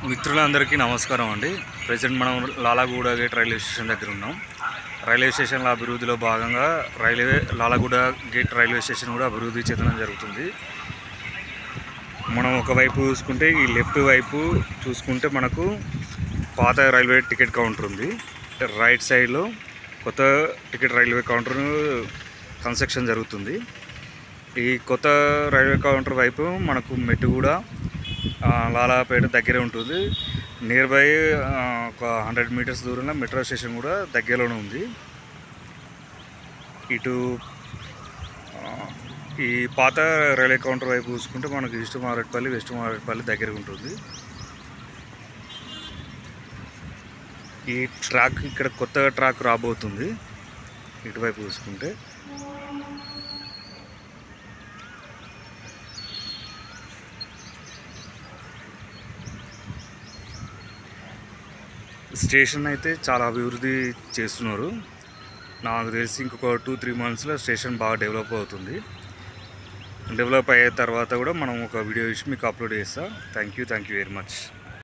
మిత్రులందరికీ నమస్కారం అండి. ప్రెజెంట్ మనం లాలాగూడ గేట్ రైల్వే స్టేషన్ దగ్గర ఉన్నాం. రైల్వే స్టేషన్ల అభివృద్ధిలో భాగంగా లాలాగూడ గేట్ రైల్వే స్టేషన్ కూడా అభివృద్ధి చెందడం జరుగుతుంది. మనం ఒకవైపు చూసుకుంటే ఈ లెఫ్ట్ వైపు చూసుకుంటే మనకు పాత రైల్వే టికెట్ కౌంటర్ ఉంది. రైట్ సైడ్లో కొత్త టికెట్ రైల్వే కౌంటర్ కన్స్ట్రక్షన్ జరుగుతుంది. ఈ కొత్త రైల్వే కౌంటర్ వైపు మనకు మెట్టుగూడ లాలాపేట దగ్గరే ఉంటుంది. నియర్ బై ఒక 100 మీటర్స్ దూరంలో మెట్రో స్టేషన్ కూడా దగ్గరలోనే ఉంది. ఇటు ఈ పాత రైల్వే కౌంటర్ వైపు చూసుకుంటే మనకు ఈస్ట్ మారేడుపల్లి, వెస్ట్ మారేడుపల్లి దగ్గర ఉంటుంది. ఈ ట్రాక్ ఇక్కడ కొత్త ట్రాక్ రాబోతుంది. ఇటువైపు చూసుకుంటే స్టేషన్ అయితే చాలా అభివృద్ధి చేస్తున్నారు. నాకు తెలిసి ఇంకొక 2-3 మంత్స్లో స్టేషన్ బాగా డెవలప్ అవుతుంది. డెవలప్ అయ్యే తర్వాత కూడా మనం ఒక వీడియో ఇచ్చి మీకు అప్లోడ్ చేస్తాను. Thank you very much.